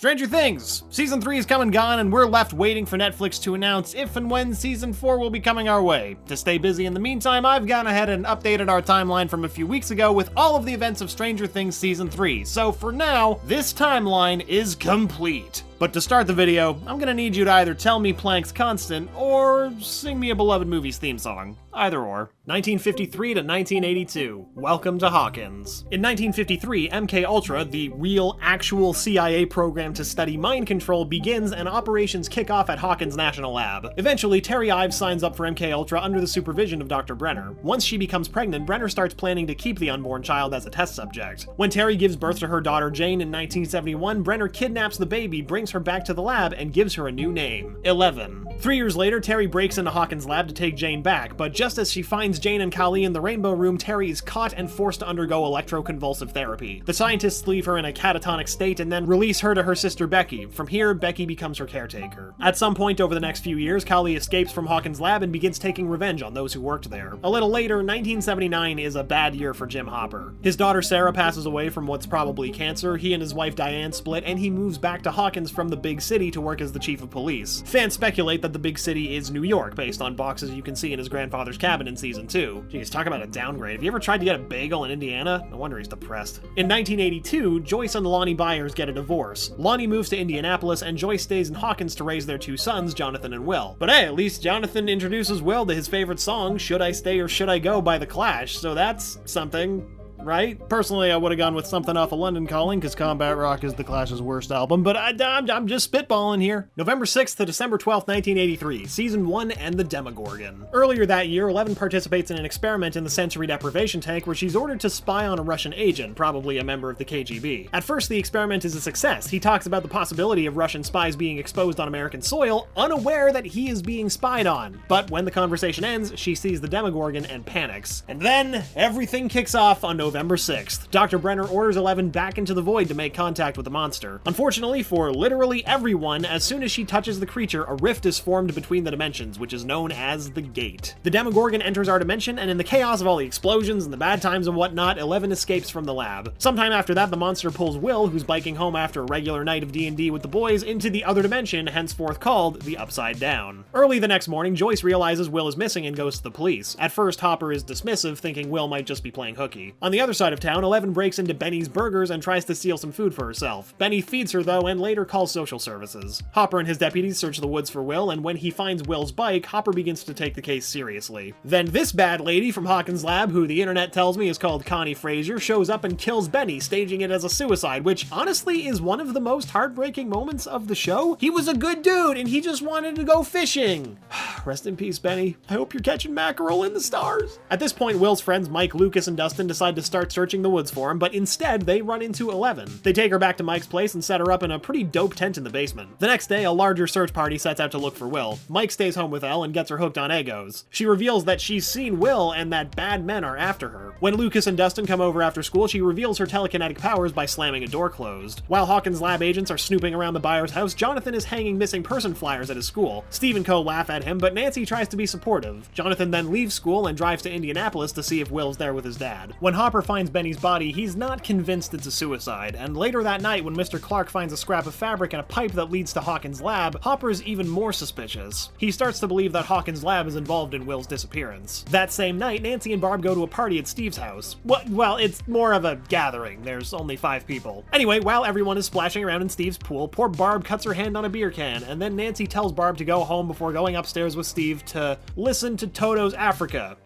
Stranger Things! Season 3 is come and gone, and we're left waiting for Netflix to announce if and when Season 4 will be coming our way. To stay busy in the meantime, I've gone ahead and updated our timeline from a few weeks ago with all of the events of Stranger Things Season 3, so for now, this timeline is complete. But to start the video, I'm gonna need you to either tell me Planck's constant, or sing me a beloved movie's theme song. Either or. 1953 to 1982. Welcome to Hawkins. In 1953, MK-Ultra, the real, actual CIA program to study mind control, begins and operations kick off at Hawkins National Lab. Eventually, Terry Ives signs up for MK-Ultra under the supervision of Dr. Brenner. Once she becomes pregnant, Brenner starts planning to keep the unborn child as a test subject. When Terry gives birth to her daughter Jane in 1971, Brenner kidnaps the baby, brings her back to the lab, and gives her a new name, 11. 3 years later, Terry breaks into Hawkins' lab to take Jane back, but just as she finds Jane and Kali in the Rainbow Room, Terry is caught and forced to undergo electroconvulsive therapy. The scientists leave her in a catatonic state and then release her to her sister Becky. From here, Becky becomes her caretaker. At some point over the next few years, Kali escapes from Hawkins' lab and begins taking revenge on those who worked there. A little later, 1979 is a bad year for Jim Hopper. His daughter Sarah passes away from what's probably cancer, he and his wife Diane split, and he moves back to Hawkins from the big city to work as the chief of police. Fans speculate that the big city is New York, based on boxes you can see in his grandfather's cabin in season 2. Jeez, talk about a downgrade. Have you ever tried to get a bagel in Indiana? No wonder he's depressed. In 1982, Joyce and Lonnie Byers get a divorce. Lonnie moves to Indianapolis, and Joyce stays in Hawkins to raise their 2 sons, Jonathan and Will. But hey, at least Jonathan introduces Will to his favorite song, Should I Stay or Should I Go by The Clash, so that's something. Right? Personally, I would have gone with something off of London Calling, because Combat Rock is The Clash's worst album, but I'm just spitballing here. November 6th to December 12th, 1983, Season 1 and the Demogorgon. Earlier that year, Eleven participates in an experiment in the sensory deprivation tank where she's ordered to spy on a Russian agent, probably a member of the KGB. At first, the experiment is a success. He talks about the possibility of Russian spies being exposed on American soil, unaware that he is being spied on. But when the conversation ends, she sees the Demogorgon and panics. And then, everything kicks off on November 6th. Dr. Brenner orders Eleven back into the void to make contact with the monster. Unfortunately for literally everyone, as soon as she touches the creature, a rift is formed between the dimensions, which is known as the Gate. The Demogorgon enters our dimension, and in the chaos of all the explosions and the bad times and whatnot, Eleven escapes from the lab. Sometime after that, the monster pulls Will, who's biking home after a regular night of D&D with the boys, into the other dimension, henceforth called the Upside Down. Early the next morning, Joyce realizes Will is missing and goes to the police. At first, Hopper is dismissive, thinking Will might just be playing hooky. On the other side of town, Eleven breaks into Benny's Burgers and tries to steal some food for herself. Benny feeds her though, and later calls social services. Hopper and his deputies search the woods for Will, and when he finds Will's bike, Hopper begins to take the case seriously. Then this bad lady from Hawkins' lab, who the internet tells me is called Connie Frazier, shows up and kills Benny, staging it as a suicide, which honestly is one of the most heartbreaking moments of the show. He was a good dude, and he just wanted to go fishing. Rest in peace, Benny. I hope you're catching mackerel in the stars. At this point, Will's friends Mike, Lucas, and Dustin decide to start searching the woods for him, but instead they run into Eleven. They take her back to Mike's place and set her up in a pretty dope tent in the basement. The next day, a larger search party sets out to look for Will. Mike stays home with Elle and gets her hooked on Eggos. She reveals that she's seen Will and that bad men are after her. When Lucas and Dustin come over after school, she reveals her telekinetic powers by slamming a door closed. While Hawkins' lab agents are snooping around the Byers' house, Jonathan is hanging missing person flyers at his school. Steve and co laugh at him, but Nancy tries to be supportive. Jonathan then leaves school and drives to Indianapolis to see if Will's there with his dad. When Hopper finds Benny's body, he's not convinced it's a suicide, and later that night when Mr. Clark finds a scrap of fabric and a pipe that leads to Hawkins' lab, Hopper's even more suspicious. He starts to believe that Hawkins' lab is involved in Will's disappearance. That same night, Nancy and Barb go to a party at Steve's house. Well, it's more of a gathering. There's only 5 people. Anyway, while everyone is splashing around in Steve's pool, poor Barb cuts her hand on a beer can, and then Nancy tells Barb to go home before going upstairs with Steve to listen to Toto's Africa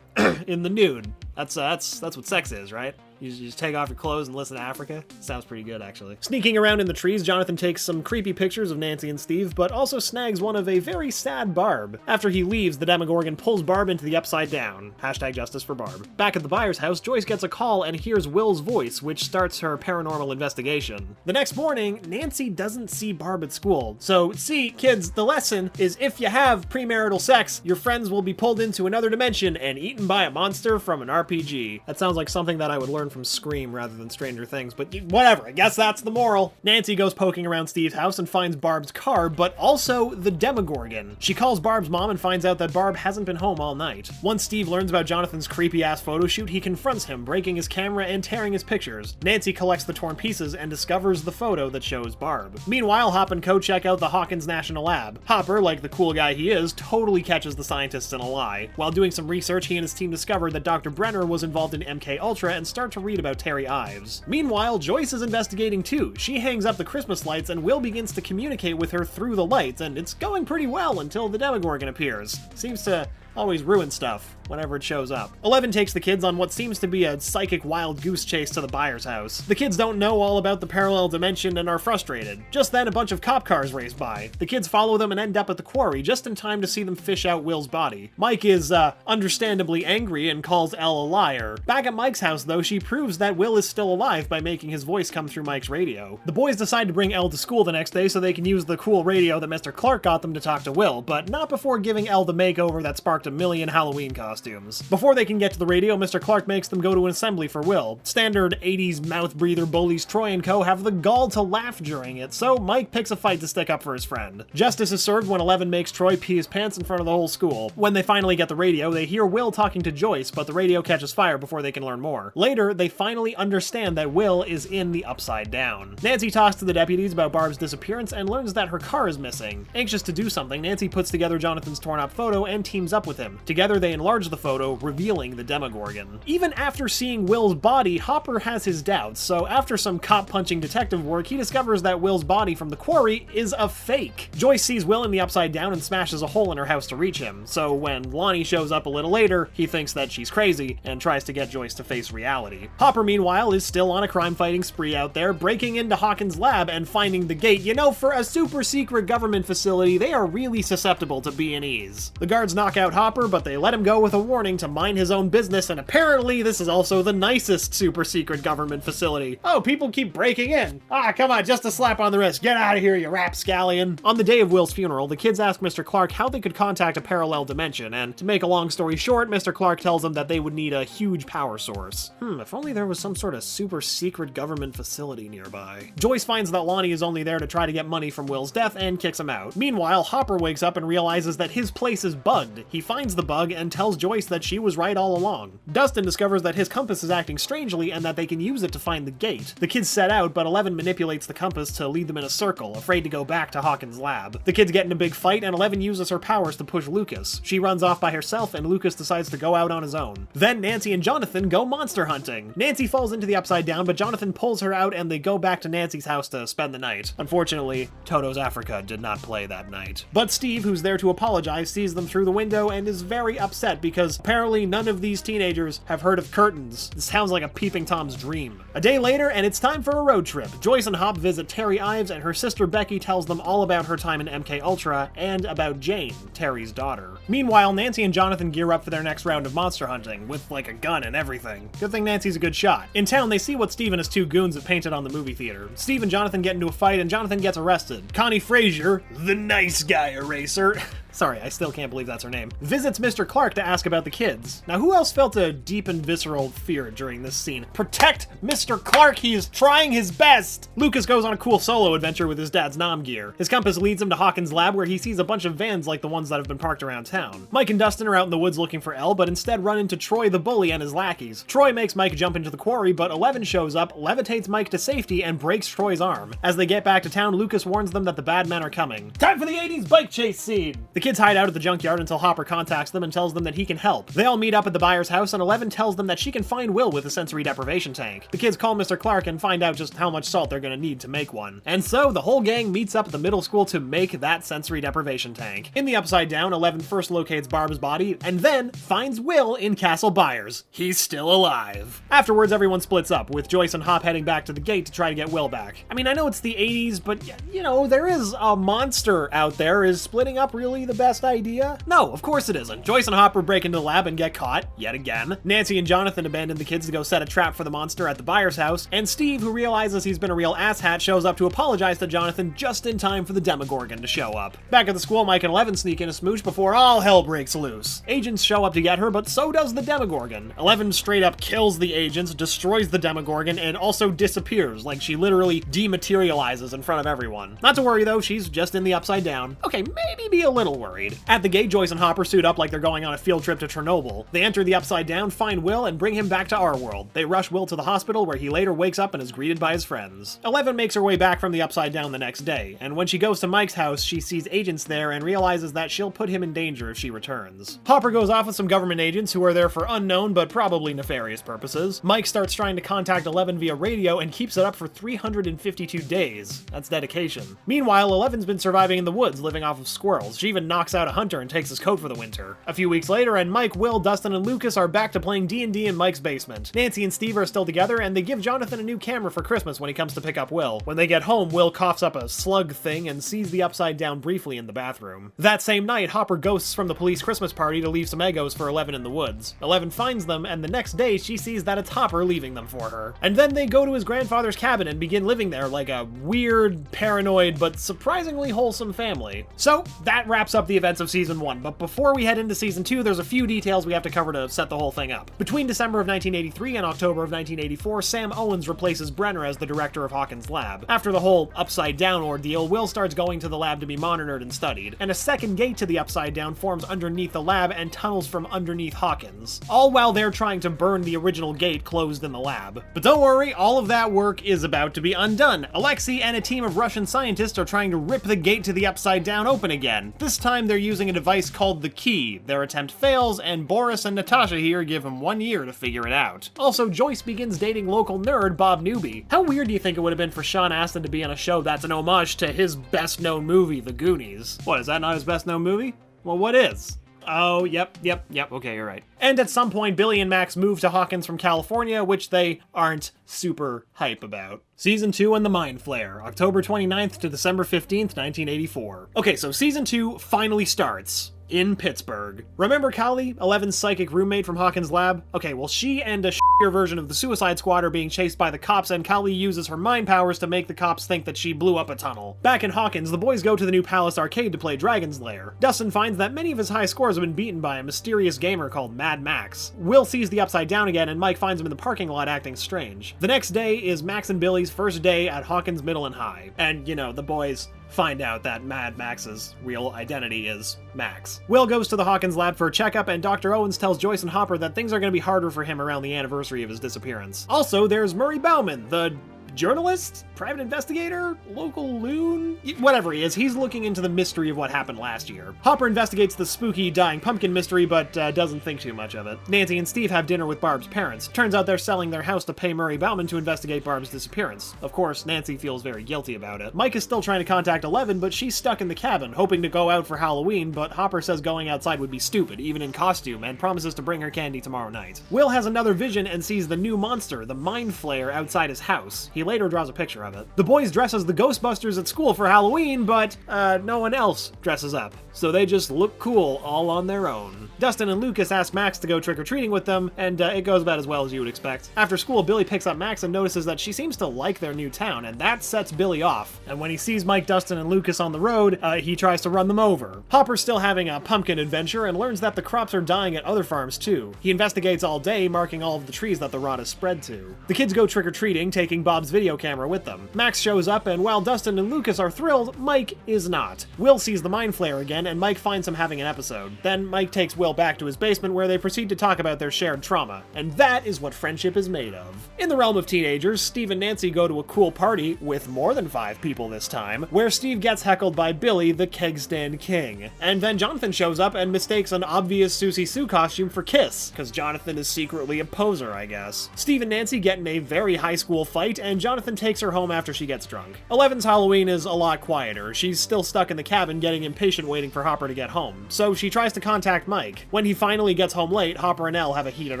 in the nude. That's what sex is, right? You just take off your clothes and listen to Africa? Sounds pretty good, actually. Sneaking around in the trees, Jonathan takes some creepy pictures of Nancy and Steve, but also snags one of a very sad Barb. After he leaves, the Demogorgon pulls Barb into the Upside Down. Hashtag justice for Barb. Back at the Byers' house, Joyce gets a call and hears Will's voice, which starts her paranormal investigation. The next morning, Nancy doesn't see Barb at school. So, see, kids, the lesson is if you have premarital sex, your friends will be pulled into another dimension and eaten by a monster from an RPG. That sounds like something that I would learn learn from Scream rather than Stranger Things, but whatever, I guess that's the moral. Nancy goes poking around Steve's house and finds Barb's car, but also the Demogorgon. She calls Barb's mom and finds out that Barb hasn't been home all night. Once Steve learns about Jonathan's creepy-ass photo shoot, he confronts him, breaking his camera and tearing his pictures. Nancy collects the torn pieces and discovers the photo that shows Barb. Meanwhile, Hop and Co. check out the Hawkins National Lab. Hopper, like the cool guy he is, totally catches the scientists in a lie. While doing some research, he and his team discovered that Dr. Brenner was involved in MK Ultra and start to read about Terry Ives. Meanwhile, Joyce is investigating too. She hangs up the Christmas lights and Will begins to communicate with her through the lights, and it's going pretty well until the Demogorgon appears. Seems to always ruin stuff whenever it shows up. 11 takes the kids on what seems to be a psychic wild goose chase to the Byers' house. The kids don't know all about the parallel dimension and are frustrated. Just then, a bunch of cop cars race by. The kids follow them and end up at the quarry just in time to see them fish out Will's body. Mike is, understandably angry and calls Elle a liar. Back at Mike's house, though, she proves that Will is still alive by making his voice come through Mike's radio. The boys decide to bring Elle to school the next day so they can use the cool radio that Mr. Clark got them to talk to Will, but not before giving Elle the makeover that sparked a million Halloween costumes. Before they can get to the radio, Mr. Clark makes them go to an assembly for Will. Standard 80s mouth-breather bullies Troy and co. have the gall to laugh during it, so Mike picks a fight to stick up for his friend. Justice is served when 11 makes Troy pee his pants in front of the whole school. When they finally get the radio, they hear Will talking to Joyce, but the radio catches fire before they can learn more. Later, they finally understand that Will is in the Upside Down. Nancy talks to the deputies about Barb's disappearance and learns that her car is missing. Anxious to do something, Nancy puts together Jonathan's torn-up photo and teams up with him. Together, they enlarge the photo, revealing the Demogorgon. Even after seeing Will's body, Hopper has his doubts, so after some cop-punching detective work, he discovers that Will's body from the quarry is a fake. Joyce sees Will in the Upside Down and smashes a hole in her house to reach him, so when Lonnie shows up a little later, he thinks that she's crazy and tries to get Joyce to face reality. Hopper, meanwhile, is still on a crime-fighting spree out there, breaking into Hawkins' lab and finding the gate. You know, for a super-secret government facility, they are really susceptible to B&Es. The guards knock out Hopper, but they let him go with a warning to mind his own business, and apparently this is also the nicest super-secret government facility. Oh, people keep breaking in. Ah, come on, just a slap on the wrist. Get out of here, you rapscallion. On the day of Will's funeral, the kids ask Mr. Clark how they could contact a parallel dimension, and to make a long story short, Mr. Clark tells them that they would need a huge power source. If only there was some sort of super-secret government facility nearby. Joyce finds that Lonnie is only there to try to get money from Will's death and kicks him out. Meanwhile, Hopper wakes up and realizes that his place is bugged. He finds the bug and tells Joyce that she was right all along. Dustin discovers that his compass is acting strangely and that they can use it to find the gate. The kids set out, but 11 manipulates the compass to lead them in a circle, afraid to go back to Hawkins' lab. The kids get in a big fight, and 11 uses her powers to push Lucas. She runs off by herself, and Lucas decides to go out on his own. Then Nancy and Jonathan go monster hunting. Nancy falls into the Upside Down, but Jonathan pulls her out, and they go back to Nancy's house to spend the night. Unfortunately, Toto's Africa did not play that night. But Steve, who's there to apologize, sees them through the window and is very upset because apparently none of these teenagers have heard of curtains. This sounds like a peeping Tom's dream. A day later, and it's time for a road trip. Joyce and Hop visit Terry Ives, and her sister Becky tells them all about her time in MK Ultra and about Jane, Terry's daughter. Meanwhile, Nancy and Jonathan gear up for their next round of monster hunting, with like a gun and everything. Good thing Nancy's a good shot. In town, they see what Steve and his two goons have painted on the movie theater. Steve and Jonathan get into a fight, and Jonathan gets arrested. Connie Frazier, the nice guy eraser, sorry, I still can't believe that's her name, visits Mr. Clark to ask about the kids. Now, who else felt a deep and visceral fear during this scene? Protect Mr. Clark, he is trying his best! Lucas goes on a cool solo adventure with his dad's nom gear. His compass leads him to Hawkins' lab, where he sees a bunch of vans like the ones that have been parked around town. Mike and Dustin are out in the woods looking for Elle, but instead run into Troy the bully and his lackeys. Troy makes Mike jump into the quarry, but 11 shows up, levitates Mike to safety, and breaks Troy's arm. As they get back to town, Lucas warns them that the bad men are coming. Time for the 80s bike chase scene! The kids hide out at the junkyard until Hopper contacts them and tells them that he can help. They all meet up at the Byers' house, and 11 tells them that she can find Will with a sensory deprivation tank. The kids call Mr. Clark and find out just how much salt they're gonna need to make one. And so, the whole gang meets up at the middle school to make that sensory deprivation tank. In the Upside Down, 11 first locates Barb's body, and then finds Will in Castle Byers. He's still alive. Afterwards, everyone splits up, with Joyce and Hop heading back to the gate to try to get Will back. I mean, I know it's the 80s, but, you know, there is a monster out there. Is splitting up really the best idea? No, of course it isn't. Joyce and Hopper break into the lab and get caught, yet again. Nancy and Jonathan abandon the kids to go set a trap for the monster at the Byers house, and Steve, who realizes he's been a real asshat, shows up to apologize to Jonathan just in time for the Demogorgon to show up. Back at the school, Mike and Eleven sneak in a smooch before all hell breaks loose. Agents show up to get her, but so does the Demogorgon. Eleven straight up kills the agents, destroys the Demogorgon, and also disappears, like she literally dematerializes in front of everyone. Not to worry though, she's just in the upside down. Okay, maybe be a little worried. At the gate, Joyce and Hopper suit up like they're going on a field trip to Chernobyl. They enter the upside down, find Will, and bring him back to our world. They rush Will to the hospital, where he later wakes up and is greeted by his friends. Eleven makes her way back from the upside down the next day, and when she goes to Mike's house, she sees agents there and realizes that she'll put him in danger if she returns. Hopper goes off with some government agents who are there for unknown but probably nefarious purposes. Mike starts trying to contact Eleven via radio and keeps it up for 352 days. That's dedication. Meanwhile, Eleven's been surviving in the woods, living off of squirrels. She even knocks out a hunter and takes his coat for the winter. A few weeks later, and Mike, Will, Dustin, and Lucas are back to playing D&D in Mike's basement. Nancy and Steve are still together, and they give Jonathan a new camera for Christmas when he comes to pick up Will. When they get home, Will coughs up a slug thing and sees the upside down briefly in the bathroom. That same night, Hopper ghosts from the police Christmas party to leave some Eggos for Eleven in the woods. Eleven finds them, and the next day she sees that it's Hopper leaving them for her. And then they go to his grandfather's cabin and begin living there like a weird, paranoid, but surprisingly wholesome family. So, that wraps up the events of Season 1, but before we head into Season 2, there's a few details we have to cover to set the whole thing up. Between December of 1983 and October of 1984, Sam Owens replaces Brenner as the director of Hawkins' lab. After the whole upside-down ordeal, Will starts going to the lab to be monitored and studied, and a second gate to the upside-down forms underneath the lab and tunnels from underneath Hawkins, all while they're trying to burn the original gate closed in the lab. But don't worry, all of that work is about to be undone. Alexei and a team of Russian scientists are trying to rip the gate to the upside down open again. This time they're using a device called the key. Their attempt fails, and Boris and Natasha here give him 1 year to figure it out. Also, Joyce begins dating local nerd Bob Newby. How weird do you think it would have been for Sean Astin to be on a show that's an homage to his best-known movie, The Goonies? What, is that not his best-known movie? Well, what is? Oh, yep, okay, you're right. And at some point, Billy and Max move to Hawkins from California, which they aren't super hype about. Season 2 and the Mind Flayer, October 29th to December 15th, 1984. Okay, so Season 2 finally starts. In Pittsburgh. Remember Kali, Eleven's psychic roommate from Hawkins' lab? Okay, well she and a shittier version of the Suicide Squad are being chased by the cops, and Kali uses her mind powers to make the cops think that she blew up a tunnel. Back in Hawkins, the boys go to the new Palace Arcade to play Dragon's Lair. Dustin finds that many of his high scores have been beaten by a mysterious gamer called Mad Max. Will sees the Upside Down again, and Mike finds him in the parking lot acting strange. The next day is Max and Billy's first day at Hawkins Middle and High. And, you know, the boys find out that Mad Max's real identity is Max. Will goes to the Hawkins lab for a checkup, and Dr. Owens tells Joyce and Hopper that things are going to be harder for him around the anniversary of his disappearance. Also, there's Murray Bauman, the journalist, private investigator, local loon, whatever he is. He's looking into the mystery of what happened last year. Hopper investigates the spooky dying pumpkin mystery, but doesn't think too much of it. Nancy and Steve have dinner with Barb's parents. Turns out they're selling their house to pay Murray Bauman to investigate Barb's disappearance. Of course, Nancy feels very guilty about it. Mike is still trying to contact Eleven, but she's stuck in the cabin, hoping to go out for Halloween, but Hopper says going outside would be stupid, even in costume, and promises to bring her candy tomorrow night. Will has another vision and sees the new monster, the Mind Flayer, outside his house. He later draws a picture of it. The boys dress as the Ghostbusters at school for Halloween, but no one else dresses up, so they just look cool all on their own. Dustin and Lucas ask Max to go trick-or-treating with them, and it goes about as well as you would expect. After school, Billy picks up Max and notices that she seems to like their new town, and that sets Billy off. And when he sees Mike, Dustin, and Lucas on the road, he tries to run them over. Hopper's still having a pumpkin adventure and learns that the crops are dying at other farms too. He investigates all day, marking all of the trees that the rot has spread to. The kids go trick-or-treating, taking Bob's video camera with them. Max shows up, and while Dustin and Lucas are thrilled, Mike is not. Will sees the Mind Flayer again, and Mike finds him having an episode. Then Mike takes Will back to his basement, where they proceed to talk about their shared trauma. And that is what friendship is made of. In the realm of teenagers, Steve and Nancy go to a cool party, with more than 5 people this time, where Steve gets heckled by Billy, the keg stand king. And then Jonathan shows up and mistakes an obvious Susie Sue costume for Kiss, because Jonathan is secretly a poser, I guess. Steve and Nancy get in a very high school fight, and Jonathan takes her home after she gets drunk. 11's Halloween is a lot quieter. She's still stuck in the cabin getting impatient waiting for Hopper to get home, so she tries to contact Mike. When he finally gets home late, Hopper and Elle have a heated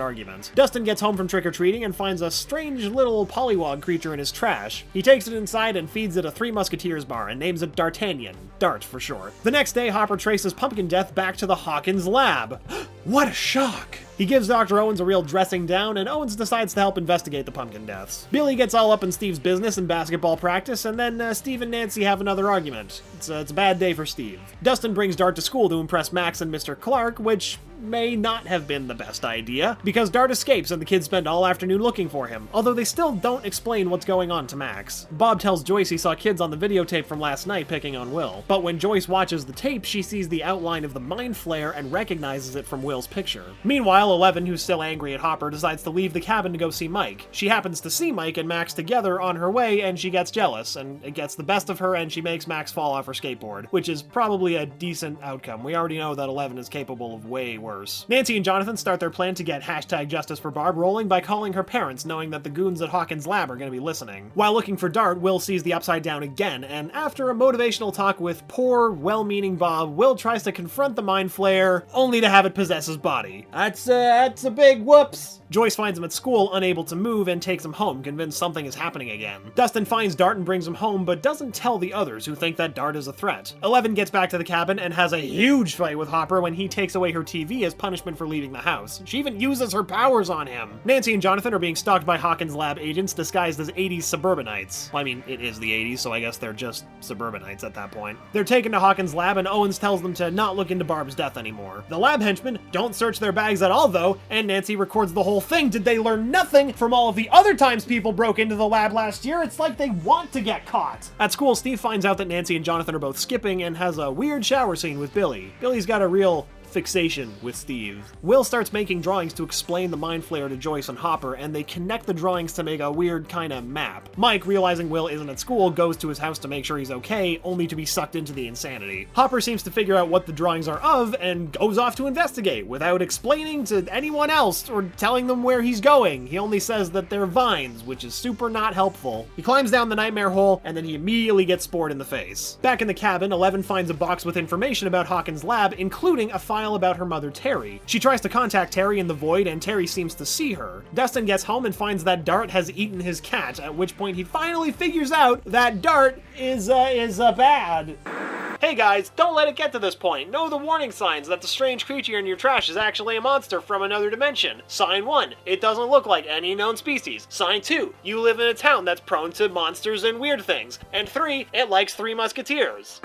argument. Dustin gets home from trick-or-treating and finds a strange little pollywog creature in his trash. He takes it inside and feeds it a Three Musketeers bar and names it D'Artagnan. Dart for short. The next day, Hopper traces Pumpkin Death back to the Hawkins lab. What a shock! He gives Dr. Owens a real dressing down, and Owens decides to help investigate the pumpkin deaths. Billy gets all up in Steve's business in basketball practice, and then Steve and Nancy have another argument. It's a bad day for Steve. Dustin brings Dart to school to impress Max and Mr. Clark, which may not have been the best idea, because Dart escapes and the kids spend all afternoon looking for him, although they still don't explain what's going on to Max. Bob tells Joyce he saw kids on the videotape from last night picking on Will, but when Joyce watches the tape, she sees the outline of the mind flare and recognizes it from Will's picture. Meanwhile, 11, who's still angry at Hopper, decides to leave the cabin to go see Mike. She happens to see Mike and Max together on her way, and she gets jealous, and it gets the best of her, and she makes Max fall off her skateboard, which is probably a decent outcome. We already know that 11 is capable of way worse. Nancy and Jonathan start their plan to get #Justice for Barb rolling by calling her parents, knowing that the goons at Hawkins' lab are going to be listening. While looking for Dart, Will sees the Upside Down again, and after a motivational talk with poor, well-meaning Bob, Will tries to confront the mind flare, only to have it possess his body. That's a big whoops. Joyce finds him at school, unable to move, and takes him home, convinced something is happening again. Dustin finds Dart and brings him home, but doesn't tell the others, who think that Dart is a threat. 11 gets back to the cabin and has a huge fight with Hopper when he takes away her TV as punishment for leaving the house. She even uses her powers on him. Nancy and Jonathan are being stalked by Hawkins lab agents disguised as 80s suburbanites. Well, I mean, it is the 80s, so I guess they're just suburbanites at that point. They're taken to Hawkins lab, and Owens tells them to not look into Barb's death anymore. The lab henchmen don't search their bags at all, though, and Nancy records the whole thing. Did they learn nothing from all of the other times people broke into the lab last year? It's like they want to get caught. At school, Steve finds out that Nancy and Jonathan are both skipping and has a weird shower scene with Billy. Billy's got a real fixation with Steve. Will starts making drawings to explain the mind flare to Joyce and Hopper, and they connect the drawings to make a weird kind of map. Mike, realizing Will isn't at school, goes to his house to make sure he's okay, only to be sucked into the insanity. Hopper seems to figure out what the drawings are of and goes off to investigate without explaining to anyone else or telling them where he's going. He only says that they're vines, which is super not helpful. He climbs down the nightmare hole, and then he immediately gets spored in the face. Back in the cabin, 11 finds a box with information about Hawkins' lab, including a file about her mother Terry. She tries to contact Terry in the void, and Terry seems to see her. Dustin gets home and finds that Dart has eaten his cat, at which point he finally figures out that Dart is bad. Hey guys, don't let it get to this point. Know the warning signs that the strange creature in your trash is actually a monster from another dimension. Sign 1, it doesn't look like any known species. Sign 2, you live in a town that's prone to monsters and weird things. And 3, it likes Three Musketeers.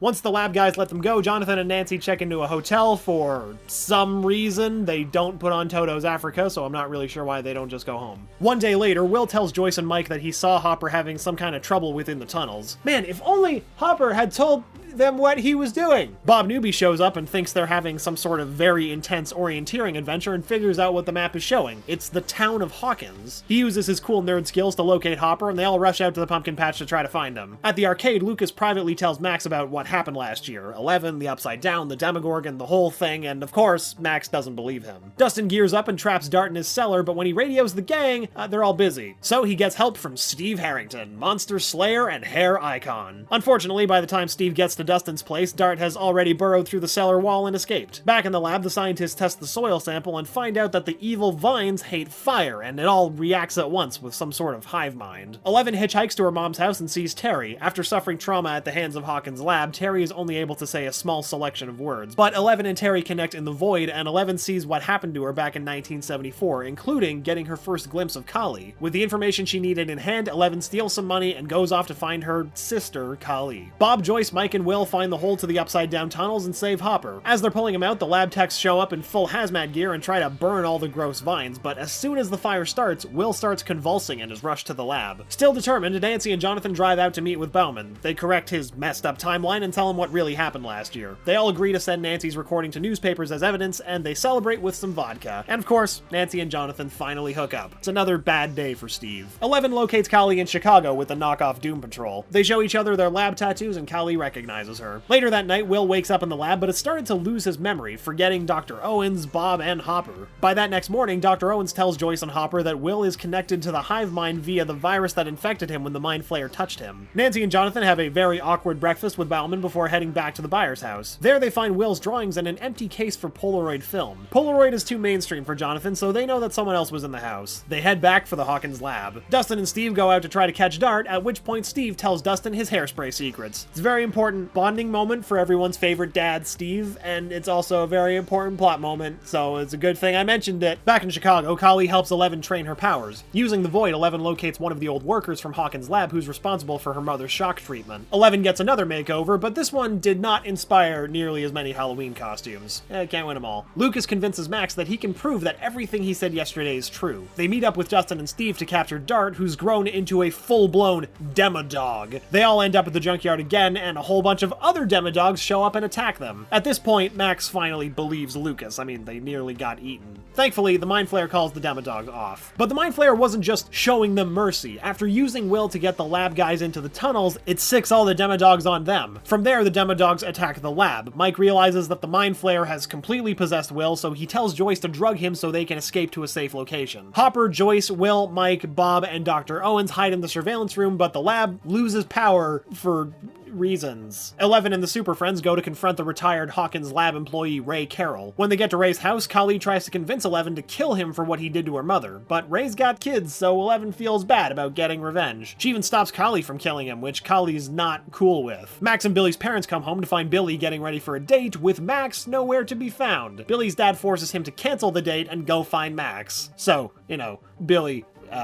Once the lab guys let them go, Jonathan and Nancy check into a hotel for some reason. They don't put on Toto's Africa, so I'm not really sure why they don't just go home. One day later, Will tells Joyce and Mike that he saw Hopper having some kind of trouble within the tunnels. Man, if only Hopper had told them what he was doing. Bob Newby shows up and thinks they're having some sort of very intense orienteering adventure and figures out what the map is showing. It's the town of Hawkins. He uses his cool nerd skills to locate Hopper, and they all rush out to the pumpkin patch to try to find him. At the arcade, Lucas privately tells Max about what happened last year. 11, the Upside Down, the Demogorgon, the whole thing, and of course, Max doesn't believe him. Dustin gears up and traps Dart in his cellar, but when he radios the gang, they're all busy. So he gets help from Steve Harrington, monster slayer and hair icon. Unfortunately, by the time Steve gets to Dustin's place, Dart has already burrowed through the cellar wall and escaped. Back in the lab, the scientists test the soil sample and find out that the evil vines hate fire, and it all reacts at once with some sort of hive mind. 11 hitchhikes to her mom's house and sees Terry. After suffering trauma at the hands of Hawkins' lab, Terry is only able to say a small selection of words. But 11 and Terry connect in the void, and 11 sees what happened to her back in 1974, including getting her first glimpse of Kali. With the information she needed in hand, 11 steals some money and goes off to find her sister, Kali. Bob, Joyce, Mike, and Will find the hole to the Upside Down tunnels and save Hopper. As they're pulling him out, the lab techs show up in full hazmat gear and try to burn all the gross vines, but as soon as the fire starts, Will starts convulsing and is rushed to the lab. Still determined, Nancy and Jonathan drive out to meet with Bowman. They correct his messed up timeline and tell him what really happened last year. They all agree to send Nancy's recording to newspapers as evidence, and they celebrate with some vodka. And of course, Nancy and Jonathan finally hook up. It's another bad day for Steve. 11 locates Kali in Chicago with the knockoff Doom Patrol. They show each other their lab tattoos, and Kali recognizes recognizes her. Later that night, Will wakes up in the lab, but has started to lose his memory, forgetting Dr. Owens, Bob, and Hopper. By that next morning, Dr. Owens tells Joyce and Hopper that Will is connected to the hive mind via the virus that infected him when the mind flayer touched him. Nancy and Jonathan have a very awkward breakfast with Bauman before heading back to the Byers house. There they find Will's drawings and an empty case for Polaroid film. Polaroid is too mainstream for Jonathan, so they know that someone else was in the house. They head back for the Hawkins lab. Dustin and Steve go out to try to catch Dart, at which point Steve tells Dustin his hairspray secrets. It's a very important bonding moment for everyone's favorite dad, Steve, and it's also a very important plot moment, so it's a good thing I mentioned it. Back in Chicago, Kali helps Eleven train her powers. Using the Void, Eleven locates one of the old workers from Hawkins' lab who's responsible for her mother's shock treatment. Eleven gets another makeover, but this one did not inspire nearly as many Halloween costumes. Can't win them all. Lucas convinces Max that he can prove that everything he said yesterday is true. They meet up with Dustin and Steve to capture Dart, who's grown into a full-blown Demodog. They all end up at the junkyard again, and a whole bunch of other Demodogs show up and attack them. At this point, Max finally believes Lucas. I mean, they nearly got eaten. Thankfully, the Mind Flayer calls the Demodogs off. But the Mind Flayer wasn't just showing them mercy. After using Will to get the lab guys into the tunnels, it sicks all the Demodogs on them. From there, the Demodogs attack the lab. Mike realizes that the Mind Flayer has completely possessed Will, so he tells Joyce to drug him so they can escape to a safe location. Hopper, Joyce, Will, Mike, Bob, and Dr. Owens hide in the surveillance room, but the lab loses power for reasons. Eleven and the Super Friends go to confront the retired Hawkins lab employee Ray Carroll. When they get to Ray's house, Kali tries to convince Eleven to kill him for what he did to her mother, but Ray's got kids, so Eleven feels bad about getting revenge. She even stops Kali from killing him, which Kali's not cool with. Max and Billy's parents come home to find Billy getting ready for a date, with Max nowhere to be found. Billy's dad forces him to cancel the date and go find Max. So,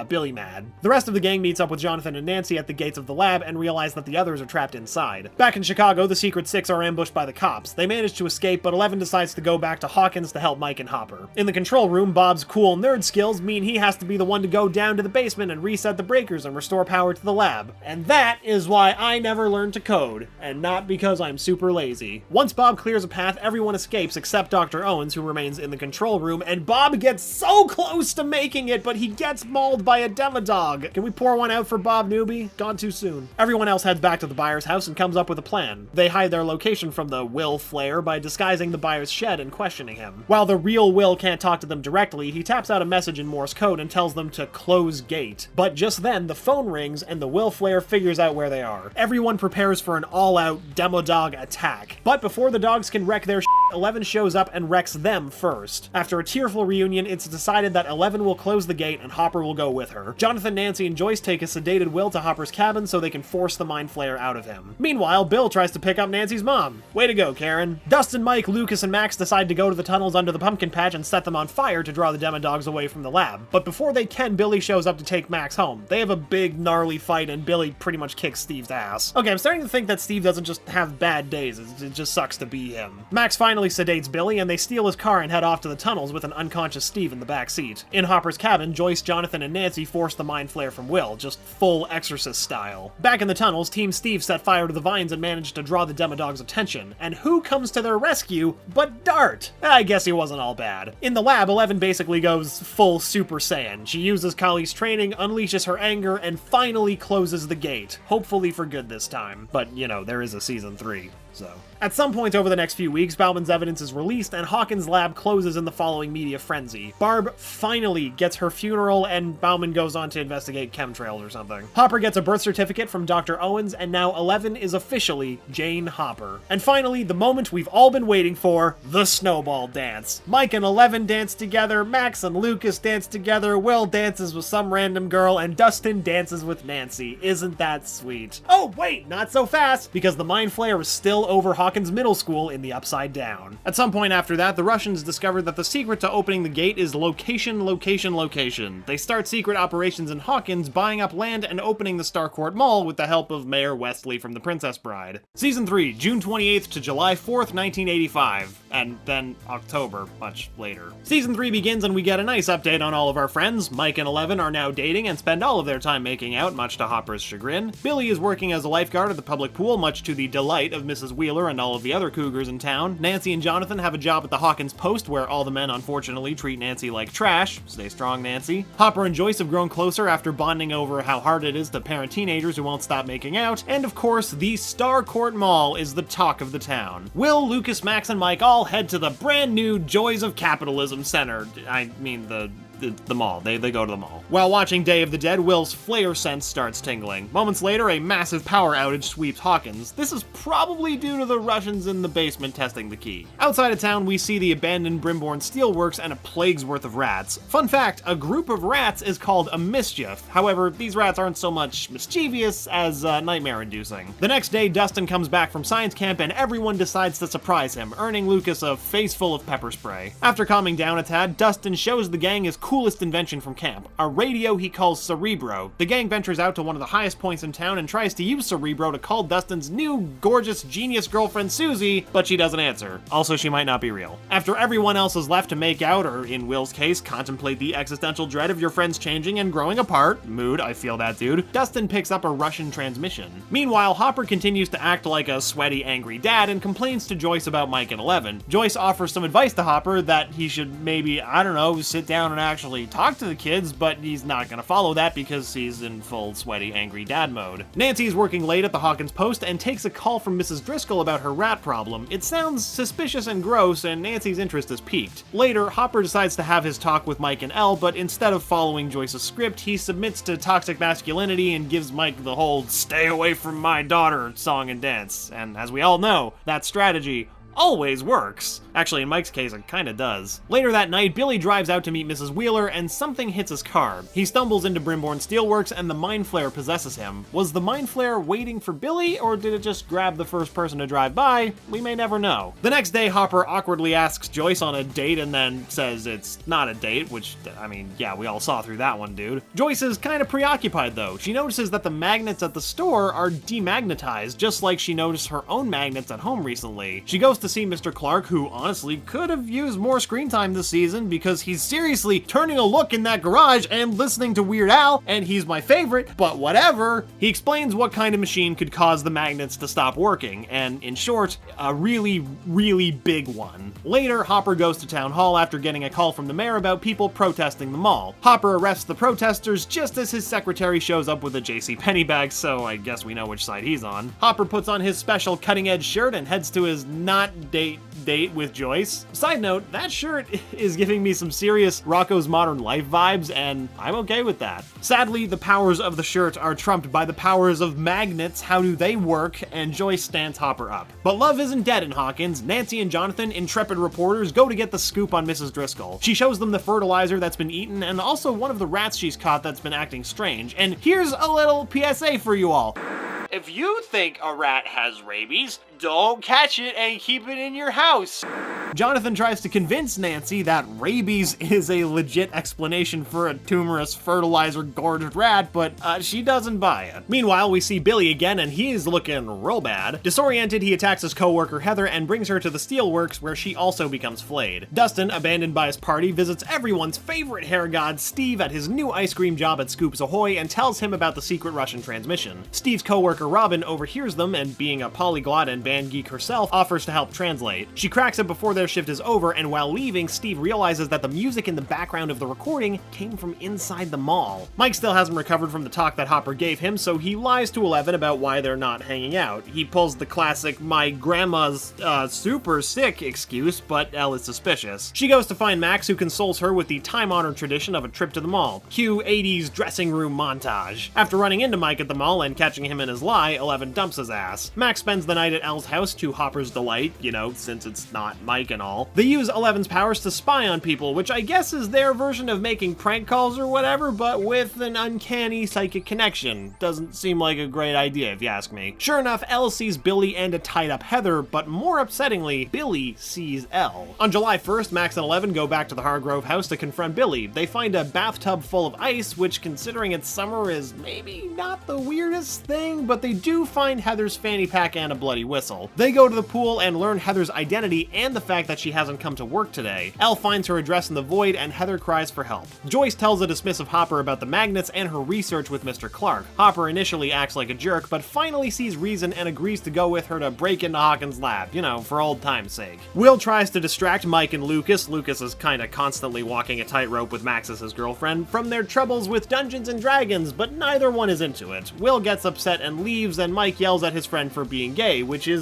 Billy mad. The rest of the gang meets up with Jonathan and Nancy at the gates of the lab and realize that the others are trapped inside. Back in Chicago, the Secret Six are ambushed by the cops. They manage to escape, but Eleven decides to go back to Hawkins to help Mike and Hopper. In the control room, Bob's cool nerd skills mean he has to be the one to go down to the basement and reset the breakers and restore power to the lab. And that is why I never learned to code, and not because I'm super lazy. Once Bob clears a path, everyone escapes except Dr. Owens, who remains in the control room, and Bob gets so close to making it, but he gets mauled by a Demodog. Can we pour one out for Bob Newby? Gone too soon. Everyone else heads back to the Byers house and comes up with a plan. They hide their location from the Will Flayer by disguising the Byers shed and questioning him. While the real Will can't talk to them directly, he taps out a message in Morse code and tells them to close gate. But just then, the phone rings and the Will Flayer figures out where they are. Everyone prepares for an all-out Demodog attack. But before the dogs can wreck their Eleven shows up and wrecks them first. After a tearful reunion, it's decided that Eleven will close the gate and Hopper will go with her. Jonathan, Nancy, and Joyce take a sedated Will to Hopper's cabin so they can force the Mind Flayer out of him. Meanwhile, Bill tries to pick up Nancy's mom. Way to go, Karen. Dustin, Mike, Lucas, and Max decide to go to the tunnels under the pumpkin patch and set them on fire to draw the Demodogs away from the lab. But before they can, Billy shows up to take Max home. They have a big, gnarly fight, and Billy pretty much kicks Steve's ass. Okay, I'm starting to think that Steve doesn't just have bad days, it just sucks to be him. Max finally sedates Billy, and they steal his car and head off to the tunnels with an unconscious Steve in the back seat. In Hopper's cabin, Joyce, Jonathan, and Nancy force the Mind Flayer from Will, just full Exorcist style. Back in the tunnels, Team Steve set fire to the vines and managed to draw the Demodog's attention. And who comes to their rescue but Dart? I guess he wasn't all bad. In the lab, Eleven basically goes full Super Saiyan. She uses Kali's training, unleashes her anger, and finally closes the gate. Hopefully for good this time. But, there is a season 3. So. At some point over the next few weeks, Bauman's evidence is released and Hawkins' lab closes in the following media frenzy. Barb finally gets her funeral and Bauman goes on to investigate chemtrails or something. Hopper gets a birth certificate from Dr. Owens and now Eleven is officially Jane Hopper. And finally, the moment we've all been waiting for, the snowball dance. Mike and Eleven dance together, Max and Lucas dance together, Will dances with some random girl, and Dustin dances with Nancy. Isn't that sweet? Oh wait, not so fast, because the Mind Flayer is still over Hawkins Middle School in the Upside Down. At some point after that, the Russians discovered that the secret to opening the gate is location, location, location. They start secret operations in Hawkins, buying up land and opening the Starcourt Mall with the help of Mayor Westley from The Princess Bride. Season 3, June 28th to July 4th, 1985. And then October, much later. Season 3 begins and we get a nice update on all of our friends. Mike and Eleven are now dating and spend all of their time making out, much to Hopper's chagrin. Billy is working as a lifeguard at the public pool, much to the delight of Mrs. Wheeler and all of the other cougars in town. Nancy and Jonathan have a job at the Hawkins Post, where all the men unfortunately treat Nancy like trash. Stay strong, Nancy. Hopper and Joyce have grown closer after bonding over how hard it is to parent teenagers who won't stop making out. And of course, the Starcourt Mall is the talk of the town. Will, Lucas, Max, and Mike all head to the brand new Joys of Capitalism Center. I mean the mall. They go to the mall. While watching Day of the Dead, Will's flare sense starts tingling. Moments later, a massive power outage sweeps Hawkins. This is probably due to the Russians in the basement testing the key. Outside of town, we see the abandoned Brimborn Steelworks and a plague's worth of rats. Fun fact, a group of rats is called a mischief. However, these rats aren't so much mischievous as nightmare-inducing. The next day, Dustin comes back from science camp and everyone decides to surprise him, earning Lucas a face full of pepper spray. After calming down a tad, Dustin shows the gang his coolest invention from camp, a radio he calls Cerebro. The gang ventures out to one of the highest points in town and tries to use Cerebro to call Dustin's new gorgeous genius girlfriend Susie, but she doesn't answer. Also, she might not be real. After everyone else is left to make out, or in Will's case, contemplate the existential dread of your friends changing and growing apart, mood, I feel that dude, Dustin picks up a Russian transmission. Meanwhile, Hopper continues to act like a sweaty, angry dad and complains to Joyce about Mike and Eleven. Joyce offers some advice to Hopper that he should maybe, I don't know, sit down and actually talk to the kids, but he's not gonna follow that because he's in full sweaty, angry dad mode. Nancy's working late at the Hawkins Post and takes a call from Mrs. Driscoll about her rat problem. It sounds suspicious and gross, and Nancy's interest is piqued. Later, Hopper decides to have his talk with Mike and Elle, but instead of following Joyce's script, he submits to toxic masculinity and gives Mike the whole "stay away from my daughter" song and dance. And as we all know, that strategy always works. Actually, in Mike's case, it kinda does. Later that night, Billy drives out to meet Mrs. Wheeler, and something hits his car. He stumbles into Brimborn Steelworks, and the Mind Flare possesses him. Was the Mind Flare waiting for Billy, or did it just grab the first person to drive by? We may never know. The next day, Hopper awkwardly asks Joyce on a date, and then says it's not a date, which, I mean, yeah, we all saw through that one, dude. Joyce is kinda preoccupied, though. She notices that the magnets at the store are demagnetized, just like she noticed her own magnets at home recently. She goes to see Mr. Clark, who honestly could have used more screen time this season because he's seriously turning a look in that garage and listening to Weird Al, and he's my favorite, but whatever. He explains what kind of machine could cause the magnets to stop working, and in short, a really, really big one. Later, Hopper goes to town hall after getting a call from the mayor about people protesting the mall. Hopper arrests the protesters just as his secretary shows up with a JCPenney bag, so I guess we know which side he's on. Hopper puts on his special cutting-edge shirt and heads to his not date with Joyce. Side note, that shirt is giving me some serious Rocko's Modern Life vibes, and I'm okay with that. Sadly, the powers of the shirt are trumped by the powers of magnets. How do they work? And Joyce stands Hopper up. But love isn't dead in Hawkins. Nancy and Jonathan, intrepid reporters, go to get the scoop on Mrs. Driscoll. She shows them the fertilizer that's been eaten and also one of the rats she's caught that's been acting strange. And here's a little PSA for you all. If you think a rat has rabies, don't catch it and keep it in your house. Jonathan tries to convince Nancy that rabies is a legit explanation for a tumorous, fertilizer-gorged rat, but she doesn't buy it. Meanwhile, we see Billy again, and he's looking real bad. Disoriented, he attacks his co-worker Heather and brings her to the steelworks, where she also becomes flayed. Dustin, abandoned by his party, visits everyone's favorite hair god, Steve, at his new ice cream job at Scoops Ahoy and tells him about the secret Russian transmission. Steve's co-worker Robin overhears them and, being a polyglot and band geek herself, offers to help translate. She cracks it before their shift is over, and while leaving, Steve realizes that the music in the background of the recording came from inside the mall. Mike still hasn't recovered from the talk that Hopper gave him, so he lies to Eleven about why they're not hanging out. He pulls the classic "my grandma's super sick" excuse, but Elle is suspicious. She goes to find Max, who consoles her with the time-honored tradition of a trip to the mall. Cue 80s dressing room montage. After running into Mike at the mall and catching him in his lie, Eleven dumps his ass. Max spends the night at Elle's house to Hopper's delight, you know, since it's not Mike and all. They use Eleven's powers to spy on people, which I guess is their version of making prank calls or whatever, but with an uncanny psychic connection. Doesn't seem like a great idea, if you ask me. Sure enough, Elle sees Billy and a tied-up Heather, but more upsettingly, Billy sees Elle. On July 1st, Max and Eleven go back to the Hargrove house to confront Billy. They find a bathtub full of ice, which, considering it's summer, is maybe not the weirdest thing, but they do find Heather's fanny pack and a bloody whistle. whistle. They go to the pool and learn Heather's identity and the fact that she hasn't come to work today. Elle finds her address in the void and Heather cries for help. Joyce tells a dismissive Hopper about the magnets and her research with Mr. Clark. Hopper initially acts like a jerk, but finally sees reason and agrees to go with her to break into Hawkins' lab, you know, for old time's sake. Will tries to distract Mike and Lucas. Lucas is kinda constantly walking a tightrope with Max as his girlfriend from their troubles with Dungeons and Dragons, but neither one is into it. Will gets upset and leaves, and Mike yells at his friend for being gay, which is,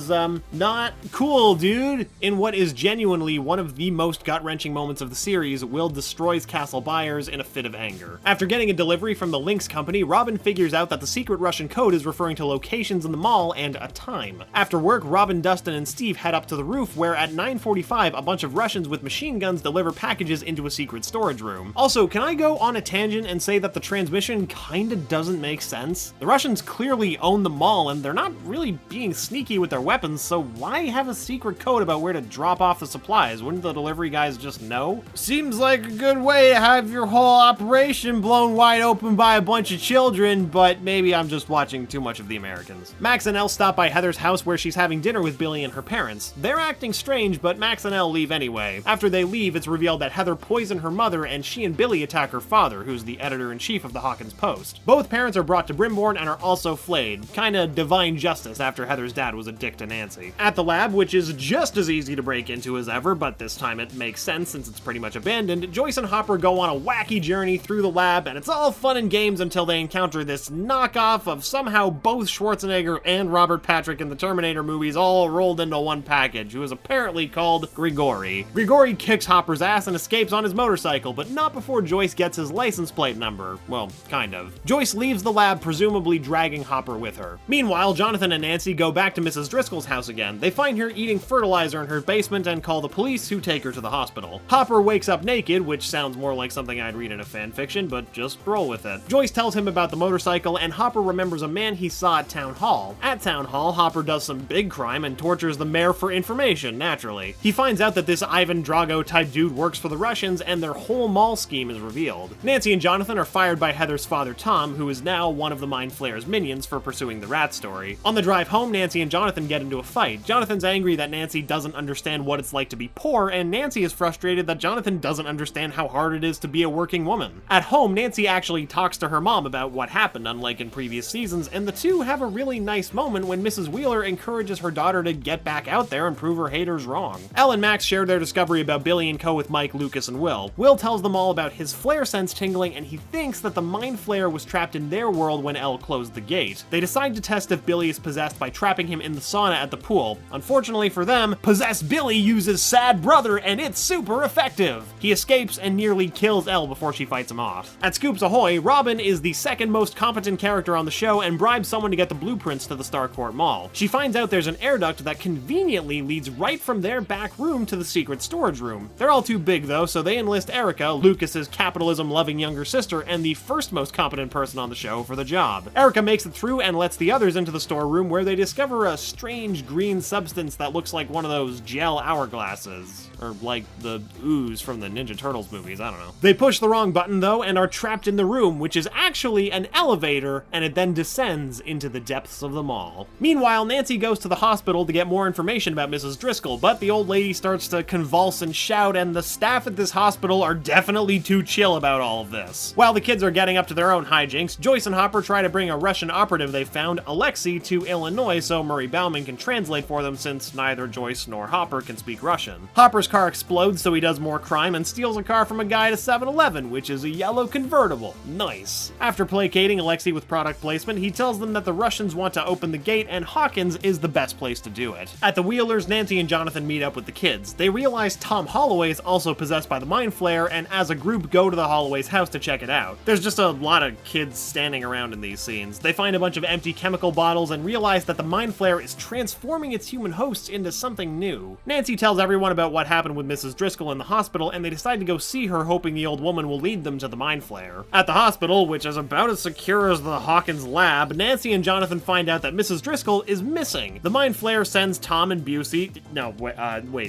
not cool, dude. In what is genuinely one of the most gut-wrenching moments of the series, Will destroys Castle Byers in a fit of anger. After getting a delivery from the Lynx Company, Robin figures out that the secret Russian code is referring to locations in the mall and a time. After work, Robin, Dustin, and Steve head up to the roof where at 9:45 a bunch of Russians with machine guns deliver packages into a secret storage room. Also, can I go on a tangent and say that the transmission kinda doesn't make sense? The Russians clearly own the mall and they're not really being sneaky with their weapons, so why have a secret code about where to drop off the supplies? Wouldn't the delivery guys just know? Seems like a good way to have your whole operation blown wide open by a bunch of children, but maybe I'm just watching too much of The Americans. Max and Elle stop by Heather's house where she's having dinner with Billy and her parents. They're acting strange, but Max and Elle leave anyway. After they leave, it's revealed that Heather poisoned her mother and she and Billy attack her father, who's the editor-in-chief of the Hawkins Post. Both parents are brought to Brimborn and are also flayed. Kinda divine justice after Heather's dad was a dick to Nancy. At the lab, which is just as easy to break into as ever, but this time it makes sense since it's pretty much abandoned, Joyce and Hopper go on a wacky journey through the lab, and it's all fun and games until they encounter this knockoff of somehow both Schwarzenegger and Robert Patrick in the Terminator movies all rolled into one package, who is apparently called Grigori. Grigori kicks Hopper's ass and escapes on his motorcycle, but not before Joyce gets his license plate number. Well, kind of. Joyce leaves the lab, presumably dragging Hopper with her. Meanwhile, Jonathan and Nancy go back to Mrs. Driscoll's house again. They find her eating fertilizer in her basement and call the police, who take her to the hospital. Hopper wakes up naked, which sounds more like something I'd read in a fanfiction, but just roll with it. Joyce tells him about the motorcycle, and Hopper remembers a man he saw at Town Hall. At Town Hall, Hopper does some big crime and tortures the mayor for information, naturally. He finds out that this Ivan Drago-type dude works for the Russians, and their whole mall scheme is revealed. Nancy and Jonathan are fired by Heather's father, Tom, who is now one of the Mind Flayer's minions for pursuing the rat story. On the drive home, Nancy and Jonathan get into a fight. Jonathan's angry that Nancy doesn't understand what it's like to be poor, and Nancy is frustrated that Jonathan doesn't understand how hard it is to be a working woman. At home, Nancy actually talks to her mom about what happened, unlike in previous seasons, and the two have a really nice moment when Mrs. Wheeler encourages her daughter to get back out there and prove her haters wrong. Elle and Max share their discovery about Billy and Co. with Mike, Lucas, and Will. Will tells them all about his flare sense tingling, and he thinks that the Mind Flayer was trapped in their world when Elle closed the gate. They decide to test if Billy is possessed by trapping him in the sauna at the pool. Unfortunately for them, possessed Billy uses Sad Brother, and it's super effective! He escapes and nearly kills Elle before she fights him off. At Scoops Ahoy, Robin is the second most competent character on the show and bribes someone to get the blueprints to the Starcourt Mall. She finds out there's an air duct that conveniently leads right from their back room to the secret storage room. They're all too big though, so they enlist Erica, Lucas's capitalism-loving younger sister and the first most competent person on the show, for the job. Erica makes it through and lets the others into the storeroom where they discover a strange green substance that looks like one of those gel hourglasses. Or like the ooze from the Ninja Turtles movies, I don't know. They push the wrong button though and are trapped in the room, which is actually an elevator, and it then descends into the depths of the mall. Meanwhile, Nancy goes to the hospital to get more information about Mrs. Driscoll, but the old lady starts to convulse and shout, and the staff at this hospital are definitely too chill about all of this. While the kids are getting up to their own hijinks, Joyce and Hopper try to bring a Russian operative they found, Alexei, to Illinois so Murray Bauman can translate for them since neither Joyce nor Hopper can speak Russian. Hopper's car explodes so he does more crime and steals a car from a guy at a 7-Eleven, which is a yellow convertible. Nice. After placating Alexei with product placement, he tells them that the Russians want to open the gate and Hawkins is the best place to do it. At the Wheelers, Nancy and Jonathan meet up with the kids. They realize Tom Holloway is also possessed by the Mind Flayer, and as a group go to the Holloway's house to check it out. There's just a lot of kids standing around in these scenes. They find a bunch of empty chemical bottles and realize that the Mind Flayer is transforming its human hosts into something new. Nancy tells everyone about what happened with Mrs. Driscoll in the hospital, and they decide to go see her, hoping the old woman will lead them to the Mind Flayer. At the hospital, which is about as secure as the Hawkins lab, Nancy and Jonathan find out that Mrs. Driscoll is missing. The Mind Flayer sends Tom and Busey,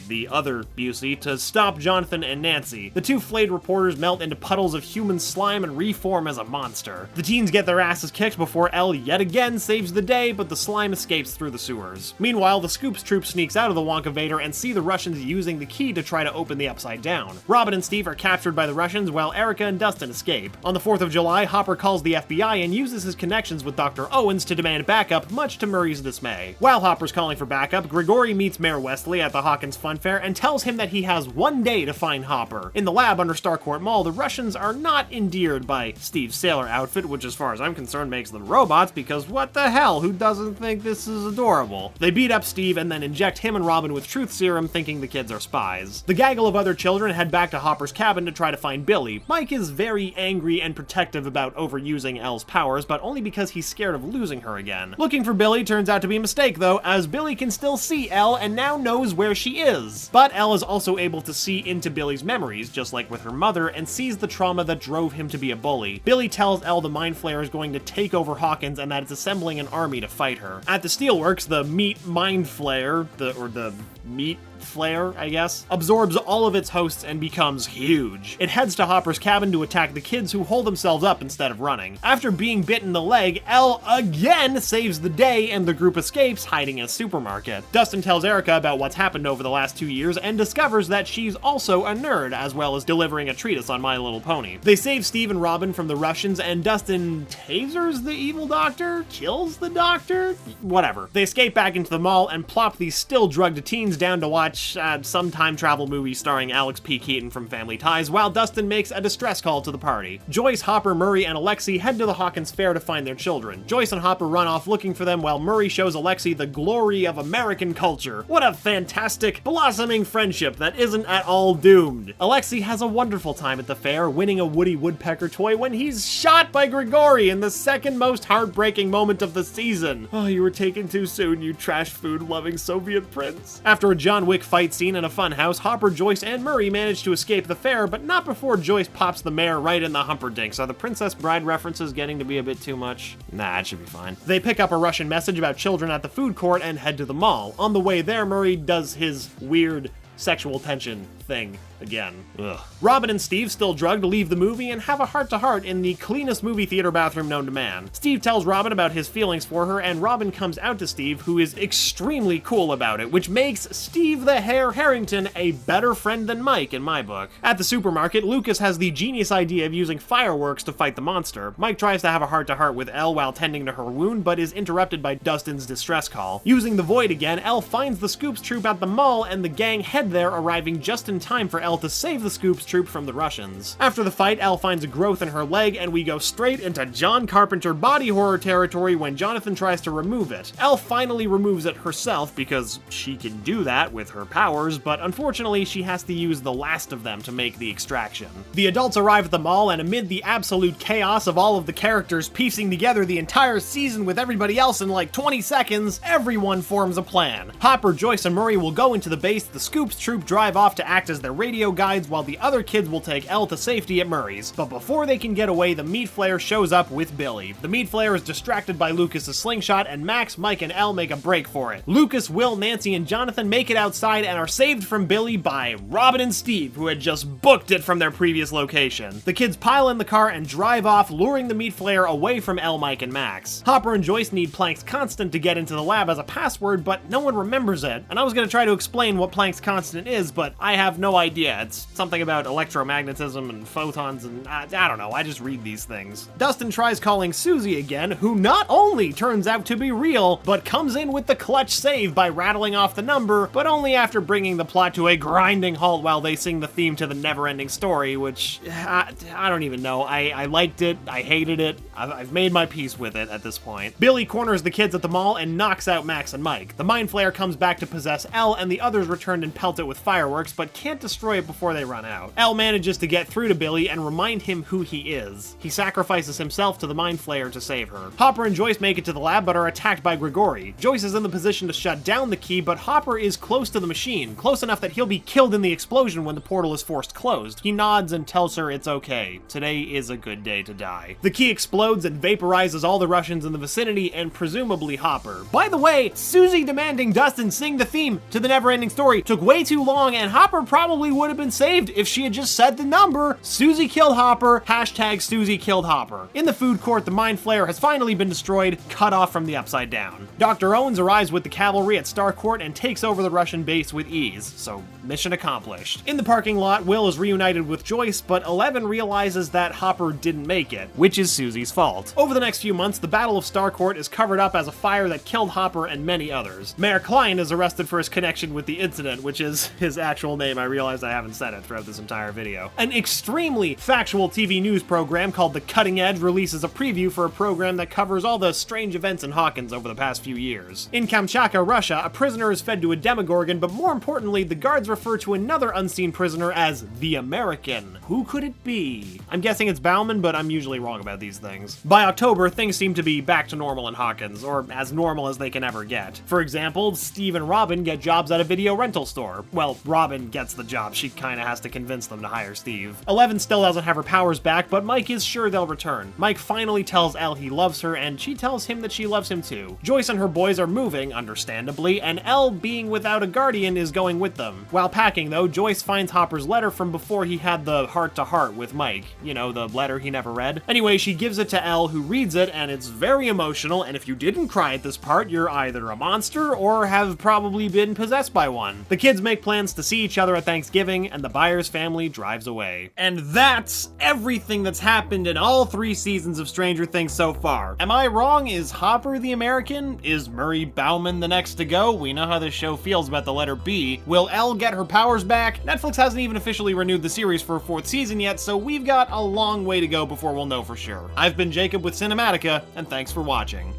the other Busey, to stop Jonathan and Nancy. The two flayed reporters melt into puddles of human slime and reform as a monster. The teens get their asses kicked before Elle yet again saves the day, but the slime escapes through the sewer viewers. Meanwhile, the Scoops troop sneaks out of the Wonkavator and see the Russians using the key to try to open the Upside Down. Robin and Steve are captured by the Russians while Erica and Dustin escape. On the 4th of July, Hopper calls the FBI and uses his connections with Dr. Owens to demand backup, much to Murray's dismay. While Hopper's calling for backup, Grigori meets Mayor Wesley at the Hawkins Fun Fair and tells him that he has one day to find Hopper. In the lab under Starcourt Mall, the Russians are not endeared by Steve's sailor outfit, which as far as I'm concerned makes them robots, because what the hell, who doesn't think this is adorable? They beat up Steve and then inject him and Robin with truth serum, thinking the kids are spies. The gaggle of other children head back to Hopper's cabin to try to find Billy. Mike is very angry and protective about overusing Elle's powers, but only because he's scared of losing her again. Looking for Billy turns out to be a mistake though, as Billy can still see Elle and now knows where she is. But Elle is also able to see into Billy's memories, just like with her mother, and sees the trauma that drove him to be a bully. Billy tells Elle the Mind Flayer is going to take over Hawkins and that it's assembling an army to fight her. At the Steelworks, the Mind Flayer, the meat flare, I guess, absorbs all of its hosts and becomes huge. It heads to Hopper's cabin to attack the kids who hold themselves up instead of running. After being bit in the leg, Elle again saves the day and the group escapes, hiding in a supermarket. Dustin tells Erica about what's happened over the last 2 years and discovers that she's also a nerd, as well as delivering a treatise on My Little Pony. They save Steve and Robin from the Russians, and Dustin tasers the evil doctor? Kills the doctor? Whatever. They escape back into the mall and plop these still drugged teens down to watch some time travel movie starring Alex P. Keaton from Family Ties, while Dustin makes a distress call to the party. Joyce, Hopper, Murray, and Alexi head to the Hawkins Fair to find their children. Joyce and Hopper run off looking for them while Murray shows Alexi the glory of American culture. What a fantastic, blossoming friendship that isn't at all doomed. Alexi has a wonderful time at the fair, winning a Woody Woodpecker toy when he's shot by Grigori in the second most heartbreaking moment of the season. Oh, you were taken too soon, you trash food-loving Soviet prince. After a John Wick fight scene in a funhouse, Hopper, Joyce, and Murray manage to escape the fair, but not before Joyce pops the mayor right in the humperdinks. Are the Princess Bride references getting to be a bit too much? Nah, it should be fine. They pick up a Russian message about children at the food court and head to the mall. On the way there, Murray does his weird sexual tension thing again. Ugh. Robin and Steve, still drugged, leave the movie and have a heart-to-heart in the cleanest movie theater bathroom known to man. Steve tells Robin about his feelings for her, and Robin comes out to Steve, who is extremely cool about it, which makes Steve the Hare Harrington a better friend than Mike in my book. At the supermarket, Lucas has the genius idea of using fireworks to fight the monster. Mike tries to have a heart-to-heart with Elle while tending to her wound, but is interrupted by Dustin's distress call. Using the void again, Elle finds the Scoops troop at the mall, and the gang head there, arriving just in time for Elle to save the Scoops troop from the Russians. After the fight, Elle finds a growth in her leg, and we go straight into John Carpenter body horror territory when Jonathan tries to remove it. Elle finally removes it herself because she can do that with her powers, but unfortunately she has to use the last of them to make the extraction. The adults arrive at the mall, and amid the absolute chaos of all of the characters piecing together the entire season with everybody else in like 20 seconds, everyone forms a plan. Hopper, Joyce, and Murray will go into the base, the Scoops troop drive off to act as their radio guides, while the other kids will take Elle to safety at Murray's. But before they can get away, the Meat Flayer shows up with Billy. The Meat Flayer is distracted by Lucas's slingshot, and Max, Mike, and Elle make a break for it. Lucas, Will, Nancy, and Jonathan make it outside and are saved from Billy by Robin and Steve, who had just booked it from their previous location. The kids pile in the car and drive off, luring the Meat Flayer away from Elle, Mike, and Max. Hopper and Joyce need Planck's constant to get into the lab as a password, but no one remembers it, and I was going to try to explain what Planck's constant is, but I have no idea. It's something about electromagnetism and photons, and I don't know, I just read these things. Dustin tries calling Susie again, who not only turns out to be real, but comes in with the clutch save by rattling off the number, but only after bringing the plot to a grinding halt while they sing the theme to the never-ending story, which, I don't even know. I liked it, I hated it, I've made my peace with it at this point. Billy corners the kids at the mall and knocks out Max and Mike. The Mind Flayer comes back to possess Elle, and the others return and pelt it with fireworks, but can't destroy it before they run out. Elle manages to get through to Billy and remind him who he is. He sacrifices himself to the Mind Flayer to save her. Hopper and Joyce make it to the lab but are attacked by Grigori. Joyce is in the position to shut down the key, but Hopper is close to the machine, close enough that he'll be killed in the explosion when the portal is forced closed. He nods and tells her it's okay. Today is a good day to die. The key explodes and vaporizes all the Russians in the vicinity and presumably Hopper. By the way, Susie demanding Dustin sing the theme to the never-ending story took way too long, and Hopper probably would have been saved if she had just said the number. Susie killed Hopper, hashtag Susie killed Hopper. In the food court, the Mind Flayer has finally been destroyed, cut off from the Upside Down. Dr. Owens arrives with the cavalry at Starcourt and takes over the Russian base with ease, so mission accomplished. In the parking lot, Will is reunited with Joyce, but Eleven realizes that Hopper didn't make it, which is Susie's fault. Over the next few months, the Battle of Starcourt is covered up as a fire that killed Hopper and many others. Mayor Klein is arrested for his connection with the incident, which is his actual name. I realized I haven't said it throughout this entire video. An extremely factual TV news program called The Cutting Edge releases a preview for a program that covers all the strange events in Hawkins over the past few years. In Kamchatka, Russia, a prisoner is fed to a Demogorgon, but more importantly, the guards refer to another unseen prisoner as the American. Who could it be? I'm guessing it's Bauman, but I'm usually wrong about these things. By October, things seem to be back to normal in Hawkins, or as normal as they can ever get. For example, Steve and Robin get jobs at a video rental store. Well, Robin gets the job. She kinda has to convince them to hire Steve. Eleven still doesn't have her powers back, but Mike is sure they'll return. Mike finally tells Elle he loves her, and she tells him that she loves him too. Joyce and her boys are moving, understandably, and Elle, being without a guardian, is going with them. While packing, though, Joyce finds Hopper's letter from before he had the heart-to-heart with Mike. You know, the letter he never read. Anyway, she gives it to Elle, who reads it, and it's very emotional, and if you didn't cry at this part, you're either a monster or have probably been possessed by one. The kids make plans to see each other at Thanksgiving, and the Byers family drives away. And that's everything that's happened in all 3 seasons of Stranger Things so far. Am I wrong? Is Hopper the American? Is Murray Bauman the next to go? We know how this show feels about the letter B. Will Elle get her powers back? Netflix hasn't even officially renewed the series for a 4th season yet, so we've got a long way to go before we'll know for sure. I've been Jacob with Cinematica, and thanks for watching.